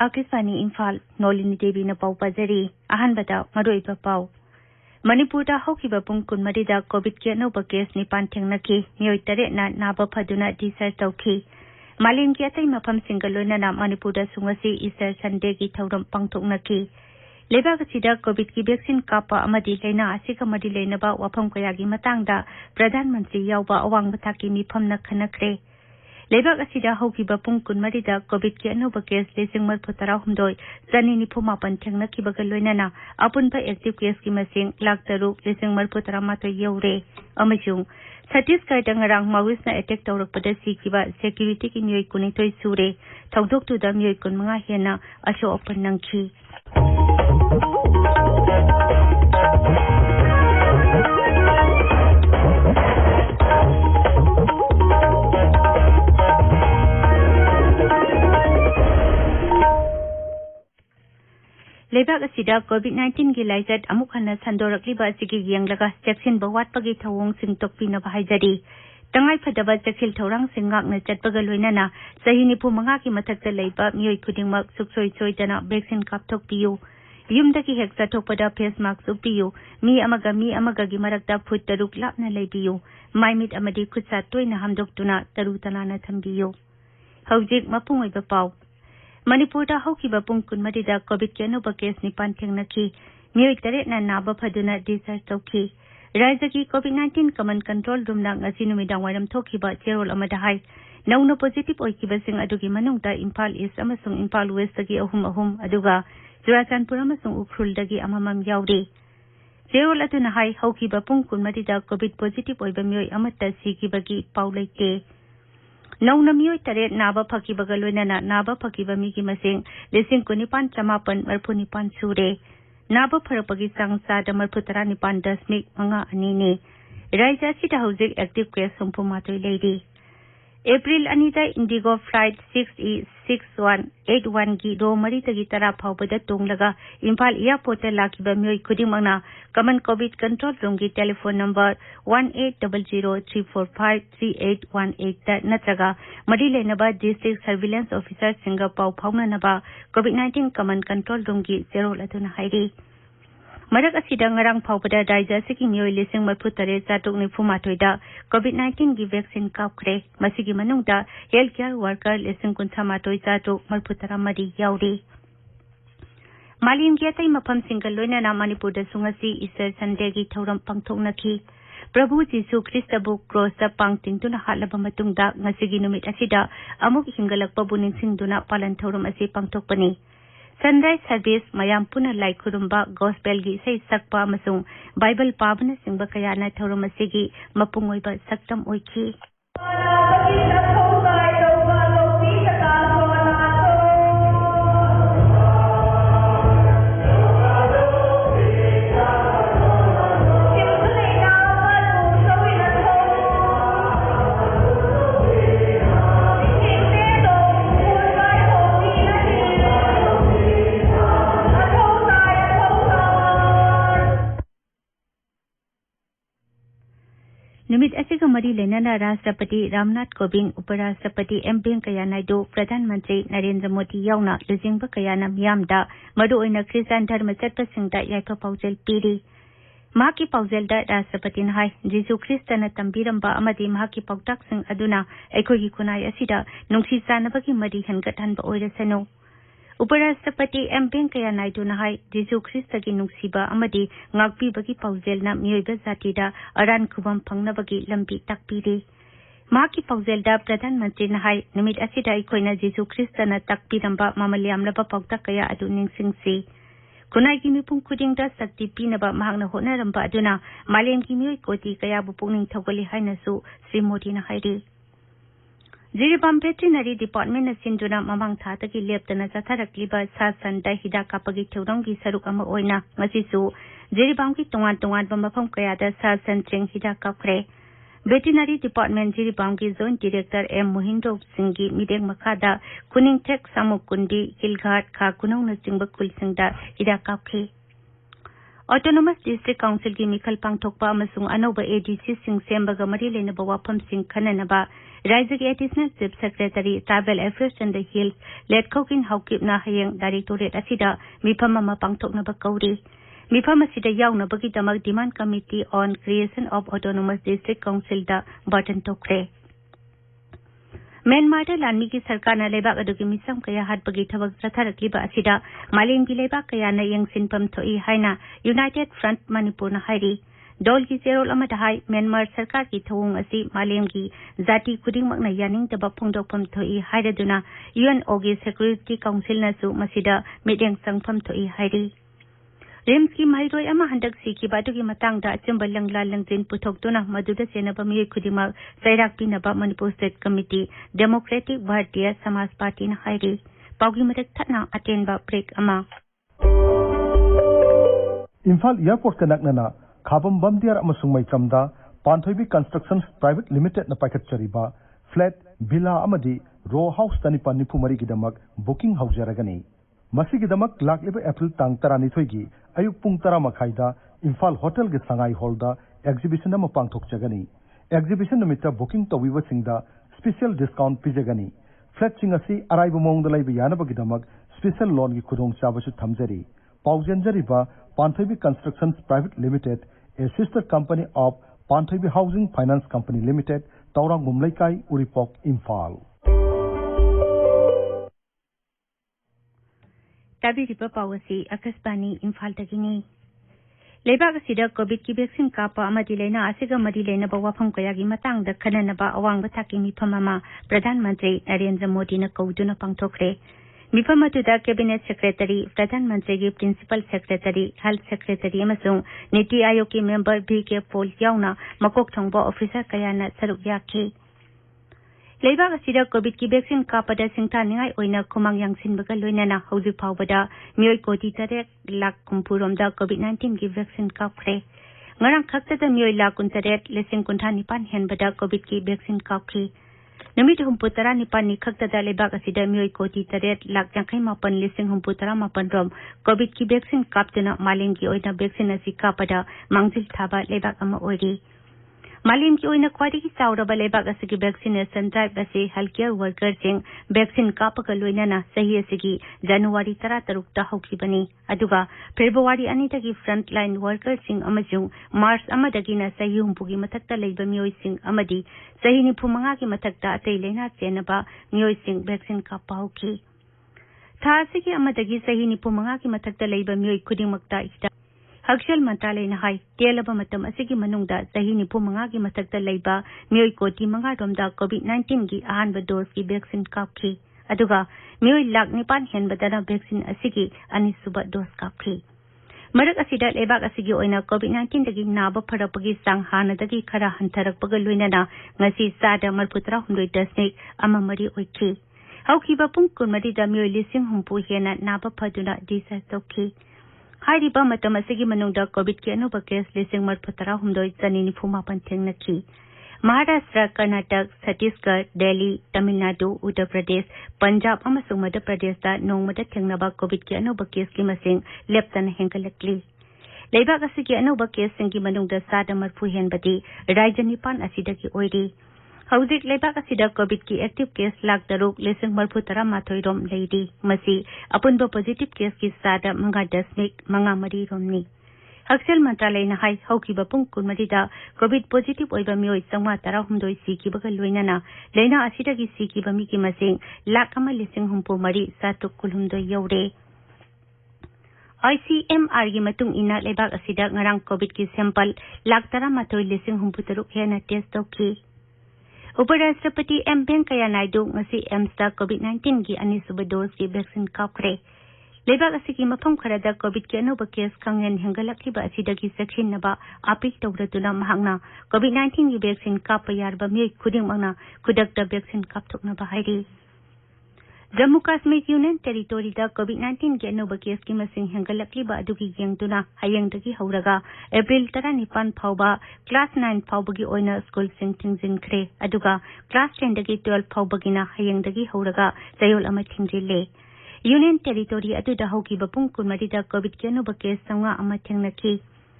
Akisani Imphal Nolini Devi na pau pajari ahanbada maroiba pau Manipur da hokiba pung kunmari da COVID ki anoba case ni panthengna mioi tare na naba phaduna discharge tauki Malin ki atai mafam singalona na Manipur da sungasi Easter Sunday ki thauram pangthokna ki Leba kasida COVID ki vaccine kapa amadi leina asika madi leina ba wafam kayagi matangda Pradhan Mantri yauba awang bathaki mifam na khanakre Lebak asida hokiba pung kunmari da COVID ki anoba case lesing mar photara humdoi zani ni phuma pan thengna ki bagal loinana apunba active case ki masing lak taruk lesing mar photara ma to yaure amajung Chhattisgarh dangarang mawis na attack tawrak pada sikiba security ki mioi kunithoi sure thongdok tu da mioi kun manga hena asho open nangki Lebak asida COVID-19 gi laijat amuk hana sandorakliba asigi yanglaga jaksin bawat pagi thawong sing tokpina bahajari tangai phadaba jaksil thorang singak na chatpaga loinana sahini pu manga ki mathakta leiba mioi khudingmak suksoi choitana vaccine kapthok piyu yumdagi heksa thokpada face mask upiyu mi amaga gi marakta phut taruk lapna leibiyu maimit amadi khutsa toina hamdoktuna tarutana na thambiyu hawjik mapungoi ba pau Manipur da hokiba pung kunmari da COVID ki anoba case ni panthengna ki mioi tare na naba phaduna discharge tauki Rajya ki COVID-19 command control room na ngasi numidang wairam thokiba cherol amada hai nauna positive oikiba sing adugi manungda Imphal East amasung Imphal West dagi ahum aduga Churachandpur amasung Ukhrul dagi amamam yauri cherol atuna hai hokiba pung kunmari da COVID positive oiba mioi amatta sikibagi paulaite Nauna mioi tare naba phakibaga loinana naba phakiba mi ki masing lesing kunipan chamapan marphunipan sure naba pharapagi sangsa da marphutara nipan dasmik manga anini Raija sita hojik active case sumpuma toi leidi April anida Indigo flight 6E6181 gi ro mari tagi tara phawbada tonglaga Imphal airport lakiba mioi khudimangna common COVID control room gi telephone number 180034538818 da natraga mari lenaba district surveillance officer singa pau phawna naba COVID-19 common control room gi 0 latuna hairi Marak asida ngarang phawbada Raija siki mioi lesing marphutare chatuk ni phumathoida COVID-19 gi vaccine kapkre masigi manungda healthcare worker lesing kunthama toi chatuk marphutara mari yauri Malin gi atai mafam singal loina na Manipur da sungasi Easter Sunday gi thoram pangthoknaki Prabhu Jisu Christ bu cross da pangtingtuna halaba matungda ngasigi numit asida amuk hingalakpa bunin singduna palan thoram ase pangthokpani Sunday service mayam puna lai khurumba gospel gi sei sakpa amasung Bible pabana singba kayana thorum asigi mapungoiba saktam oiki Numit asiga mari lenana Rashtrapati Ramnath Kovind Uparashtrapati M. Venkaiah Naidu Pradhan Mantri Narendra Modi yauna lujingba kayana miyamda madu oina Christian dharma chatpasingda yaifa paujel piri Mahaki pauzelda Rashtrapati na hai Jesu Christana tambiramba amadi mahaki pautak sing aduna aikhogi kunai asida nungsi sanabagi mari hangathanba oirasanu Uparashtrapati M. Venkaiah Naidu na hai Jesu Christa ki nungsiba amadi ngakpibagi pauzelna miyoiba zatida aran khubam phangnabagi lambi takpiri Mahaki pauzelda Pradhan Mantri na hai numit asida ikoina Jesu Christana takpiramba mamalyamlaba pautak kaya adu ningsingsi Kunai ki mipung khudingda sakti pinaba mahakna honaramba aduna malem ki miyoi koti kaya bu pungning thogali hainasu Sri Modi na hairi Jiribam Veterinary Department na sinduna mamang thatagi leptana satharakliba sasanda hida kapagi thuranggi saruk ama oina ngasisu Jiribam ki tongan mafam kayada sasan cheng hida kapkre Veterinary Department Jiribam ki Joint Director M Mohindo Singhi mideng makhada kuning tek samukundi hilghat kha kunong na chingba kulsingda hida kapkhe Autonomous District Council ki Mikhal Pangthokpa amasung anoba ADC sing sembaga mari lenaba wafam sing khananaba Raizak Additional Chief Secretary Tribal Affairs and the Hills Letkokin Haukip na hayang Directorate asida mifam ama pangthoknaba kauri mifam asida yawnabagi damag Demand Committee on Creation of Autonomous District Council da button tokre Myanmar da lanmi ki sarkar na lebak adugi misam kaya hatbagi thabak ratharakliba asida malim ki lebak kaya na yang sinpam thoi haina United Front Manipur na hairi Dol ki zerol amada hai Myanmar sarkar ki thawung asi malim ki zati khudingmak na yaning taba phongdokpam thoi hairaduna UNO ki Security Council na su masida mideng sangpam thoi hairi Rims ki mairoi ama handak si ki batu ki matang da achimba langla langjin puthok tuna maduda senaba mi khudimak sairak pinaba Manipur State Committee Democratic Bharatiya Samaj Party na hairi paugi matak thana atenba break ama Imphal Airport kanaknana Khabam Bamdiar amasung Maikamda Panthoibi Constructions Private Limited na paikhatchariba flat villa amadi row house tanipa nipu mari gidamak booking haujaragani Masigidamak lakleba April tang taranithoigi ayuk pung tara makhaida Imphal Hotel ge Sangai Hall da exhibition ama pangthokjagani exhibition numita booking tawiba singda special discount pijagani flat singasi araiba mongda laiba yanaba gidamak special loan gi khudong chabasu thamjari paujanjariba Panthoibi Constructions Private Limited, a sister company of Panthoibi Housing Finance Company Limited, Taurang Mumlaikai, Uripok, Imphal. Tabi riba pawasi akasbani Imphal tagini. Lebak asida COVID ki vaccine kapa amadi lena asiga madi lena bawafam kaya gi matang da khananaba awang bathaki miphamama Pradhan Mantri Narendra Modi na kauduna pangthokre. Mifamatuda Cabinet Secretary, Pradhan Mantri Principal Secretary, Health Secretary amasung Niti Aayog ki member BK Paul yauna makok thongba officer kayana saruk yakhi. Lebak asida COVID ki vaccine kapada singtha ningai oina khumang yangsinbaga loinana hauji phawbada mioi koti tare lak kumpuromda COVID-19 ki vaccine kapkhre. Ngarang khakta mioi lak kuntaret lesing kuntha nipan henbada COVID ki vaccine kapkhri. Namit humputara nipan ni khakta da lebak asida mioi koti taret lak jangkai mapan lising humputara mapan rom COVID ki vaccine kaptuna malim ki oina vaccine asi kapada mangjil thaba lebak ama oiri malim ki oina khwadi ki sauraba lebak asigi vaccination drive asi healthcare workers sing vaccine kapaga loinana sahi asigi January 13 ta hokibani aduga February 2 dagi frontline workers sing amajung March amadagi na sahi humpugi mathakta leiba mioi sing amadi sahi ni phumanga ki mathakta atei lena chenaba mioi sing vaccine kapa hoki thasigi amadagi sahi ni phumanga ki mathakta leiba mioi khudingmakta ida Hakshal Mantralay na hai telaba matam asigi manungda sahi ni phumanga ki mathakta leiba mioi koti manga romda COVID-19 ki ahanba dose ki vaccine kapki aduga mioi lak nipan henbadana vaccine asigi anisuba dose kapki Marak asida lebak asigi oina COVID-19 dagi naba pharapagi sang hanadagi khara hantarakpaga loinana ngasi sada marputra hundoi dasnik amamari oikhi haukiba pung kunmari da mioi lising humpu hena naba phaduna disa tokhi Hairiba matam asigi manungda COVID ki anuba case lising marputara humdoi chanini phumapan thengnaki Maharashtra, Karnataka, Chhattisgarh, Delhi, Tamil Nadu, Uttar Pradesh, Punjab amasung Madhya Pradesh da nongmada thengnaba COVID ki anuba case ki masing leptan hengalakli Lebak asigi anuba case singi manungda sada marphu henbadi raija nipan asida ki oiri Hauzik lebak asida COVID ki active case lak daruk lising marputara mathoi rom leidi masi apunba positive case ki sada manga dasmik manga mari romni Hakshal Mantralay na hai haukiba pung kunmadida COVID positive oiba mioi sangma tara humdoi sikibaga loinana leina asida ki sikiba mi ki masing lakama lising humpu mari satuk kulhumdoi yaure ICMR gi matung ina lebak asida ngarang COVID ki sample lak tara mathoi lising humpu taruk hena test tokki Uparashtrapati M. Venkaiah Naidu ngasi AIMS COVID-19 ki anisuba dose ki vaccine kapkhre Lebak asigi mafam kharada COVID ki anuba case kangen hengalakliba asidagi sakhin naba apil tawratuna mahangna COVID-19 ki vaccine kapayarba mi khudingmangna khudakta vaccine kapthokna hairi Jammu Kashmir Union Territory da COVID-19 ki anuba case ki masing hengalakliba adugi yengtuna hayengdagi hauraga April 19 phawba class 9 phawbagi oina school sing thingjin khre aduga class 10 dagi 12 phawbagina hayengdagi hauraga chayol ama thingjile union territory अदुदा हौकिबा पुंग कुनमरिदा COVID के अनोबा case संगा अमा थेंगनखी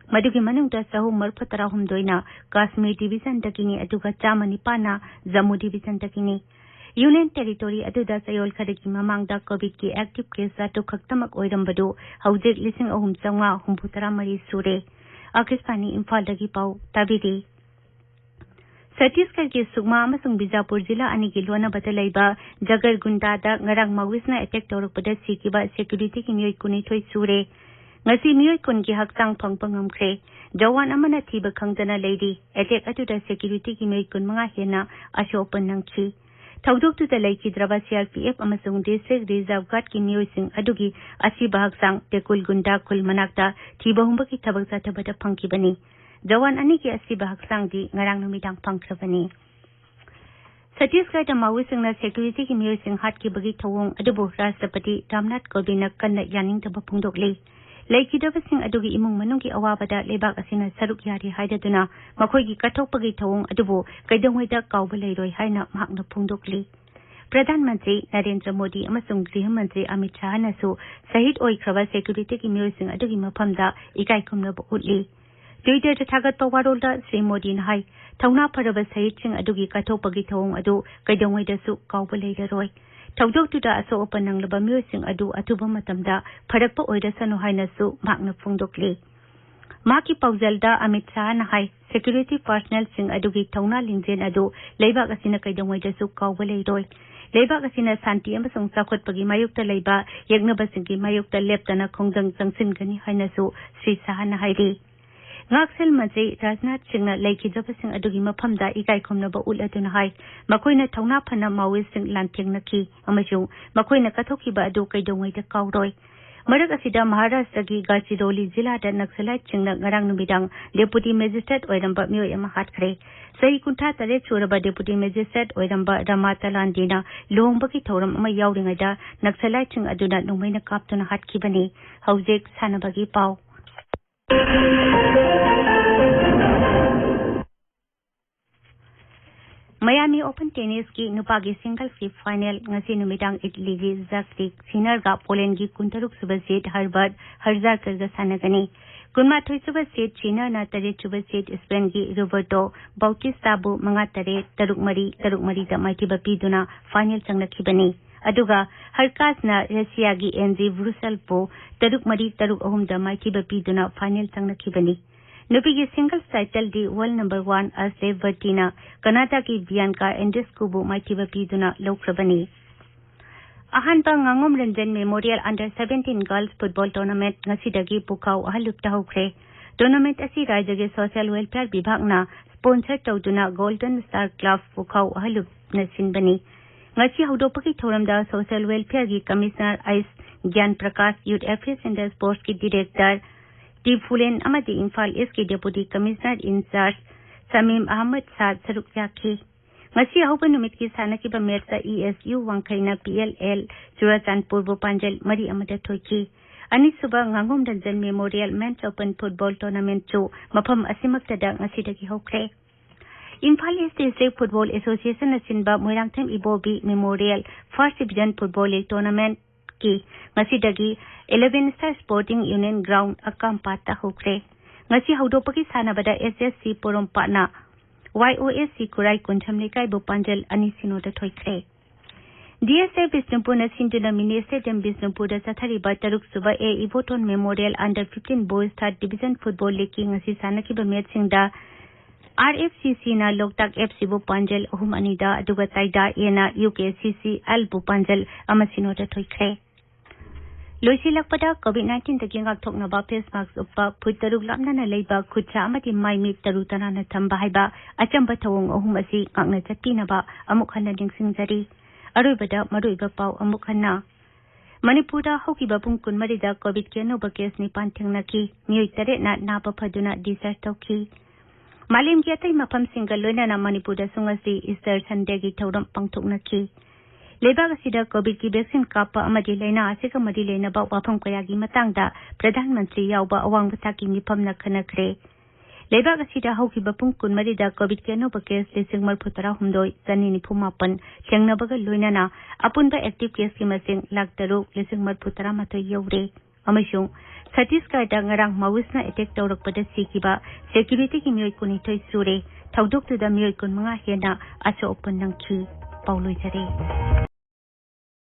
मदुगी मनुंगदा सहु मरफतरा हुमदोइना Kashmir division दकिनी अदुगा चामनी पाना जम्मू डिवीजन दकिनी यूनियन टेरिटोरी अदुदा सयोल खदगी ममांगदा कोविड की एक्टिव केस जातो खक्तमक ओइरंबदो हौजिक 3,953 सूरे आकाशवाणी इम्फाल दगी पाउ ताबिरी छत्तीसगढ़ के सुकमा अमसुंग बिजापुर जिला अनि की लोनाबदा लैबा जगरगुंडादा ngarang mawisna attack tawrukpada sikiba security ki miyoi kunithoi sure ngasi miyoi kun ki hakchang phangpangamkhre jawan amana thiba khangdana leidi attack atuda security ki miyoi kun manga hena ashopan nangchi thawduk tu da laikidraba CRPF amasung district reserve guard ki miyoi sing adugi asiba hakchang tekul gunda kul manakta thiba humba ki thabak sathabada phangkibani जवान अनि के असिबा हक्सांगदी ngarang numitang pangkrabani Chhattisgarh दा माविसिंगना security की मियोसिंग हाट की बगी थवोंग अदुबो राष्ट्रपति रामनाथ कोविंद कन्ना यानिंग तब पुंगदोकले लेकिदबसिंग अदुगी इमुंग मनुंगी अवाबदा लेबाक असिना सरुक यारि हाइददुना मखोइगी कथोकपगी थवोंग अदुबो कैदंगोइदा काउब लेरोय हाइना महकना पुंगदोकले प्रधानमंत्री नरेंद्र मोदी अमसुंग गृह मंत्री अमित शाह नसु शहीद ओइख्रबा सिक्योरिटी की मियोसिंग अदुगी मफमदा इकाइकुमनब उटली ट्विटर थागत पवारोलदा श्री मोदी नाइ थौना फरब सहितसिंग अदुगी कथोपगी थौंग अदु कैदंगोइदसु काउब लेररोय थौदोक्तुदा असोप नंगलबा मियोसिंग अदु अथुबा मतमदा फरकप ओइदसनु हाइनसु माकना फुंगदोकले माकी पाउजलदा अमित शाह नाइ सिक्योरिटी पर्सनल सिंग अदुगी थौना लिंजेन अदु लेबाक असिना कैदंगोइदसु काउब लेरोय लेबाक असिना शांति अमसुंग चाखोटपगी मायुक्ता लेबा यज्ञबसिंगी मायुक्ता लेप्तना खोंजंग चंगसिनगनी हाइनसु श्री शाह नाइरि ngaksil मंत्री राजनाथ सिंह लेखिजबसिंग अदुगी मफमदा इकाइखोमनबा उलअदुना हाइ मखोइना थौना फना माविसिंग लांथेंगनखी अमसुंग मखोइना कथोखिबा अदु कैदंगोइदा काउरोय मरक असिदा महाराष्ट्र की गाचिरोली जिला दा नक्सलाइट सिंग ngarang numidang deputy magistrate oiramba miyoi ama hatkhre sei kuntha tare churaba deputy magistrate oiramba ramatalandina lohongba ki thoram ama yauringai da Naxalite Singh aduna nongmaina kaptuna hatkibani haujek sanabagi pau Miami Open Tennis की नुपागी single free final ngasi numidang Italy gi Zakrik Sinner ga Poland gi kuntaruk suba set Herbert Herzberger ga sanagani kunma thoi suba set China na tare suba set Spain gi Roberto Bautista bu manga tare taruk mari da maiti ba piduna final changlakibani aduga Harkas na Russia gi NZ Vrusel po taruk ahum da maiti ba piduna final changlakibani नुपीगी singles title दी world number 1 असले वर्टिना Canada की Bianca एंडेस्कुबु माइथिबा पीदुना लौख्रबनी अहानबा nganगom Ranjan memorial under 17 girls football tournament ngasiदagi पुखाव अहलुपता होख्रे टूर्नामेंट असि राज्यगे सोशल वेलफेयर विभागना स्पॉन्सर तौदुना गोल्डन स्टार क्लब पुखाव अहलुपना सिनबनी ngasi हौदोपकी थोरमदा सोशल वेलफेयर की कमिश्नर आइस Gyan Prakash youth affairs and the sports की डायरेक्टर टीफुलेन अमदी इम्फाल ईस्ट की deputy commissioner in charge Sameem Ahmad साद सरुक याखी ngasi hauba numit ki sanakiba match ESU wangkhaina PLL Churachandpur Bopanjal mari amada thoiki ani suba ngangom ranjan memorial men's open football tournament chu mafam asimakta da ngasi dagi hokre Imphal East District Football Association asinba Moirangthem Ibobi Memorial First Division Football League Tournament की ngasi dagi 11 Star Sporting Union Ground akampata hokre ngasi haudopa ki sanabada SSC Porompa na YOSC Kurai Kunthamle kai Bopanjal ani sinoda thoikre DSA Bisnupur na sinduna mini stadium Bisnupur da sathariba taruk suba A Ivoton Memorial Under 15 Boys Third Division Football League ki ngasi sanakiba match singda RFCC na Loktak FC Bopanjal ahum anida aduga taida ena UKCC Al Bopanjal amasinoda thoikre लोइसिलकपदा कोविड-19 तकी ngakthoknaba face mask uppa phuttaruk lamnana leiba khutcha amati maimi taru tanana thamba haiba achamba thawong ahum asi ngakna chapinaba amuk hanna ningsingjari aroibada maroiba pau amuk hanna Manipura hokiba pung kunmari da covid ke no case ni panthengnaki miyoi tare na napa phaduna discharge tawki malim ki atai mafam single loina na Manipura sungasi Easter Sunday gi thoram pangthoknaki लेबाग असिदा covid की vaccine कापा अमदी लेना आसिक अमदी लेना बा वाफम कयागी मतंगदा प्रधानमंत्री यावबा अवांग बथाकी मिफम न खनखरे Lebak asida haukiba pung kunmarida COVID ke no case lising marphutara humdoi chani nifumapan thengnabaga loinana apunba active case ki masing lakh taruk lising marphutara mathoi yaure amasung Chhattisgarhda ngarang Maoistna attack tawrakpada sikiba security ki mioi kunithoi sure thaudok tuda mioi kunmanga hena aso open nangchi pauloi jare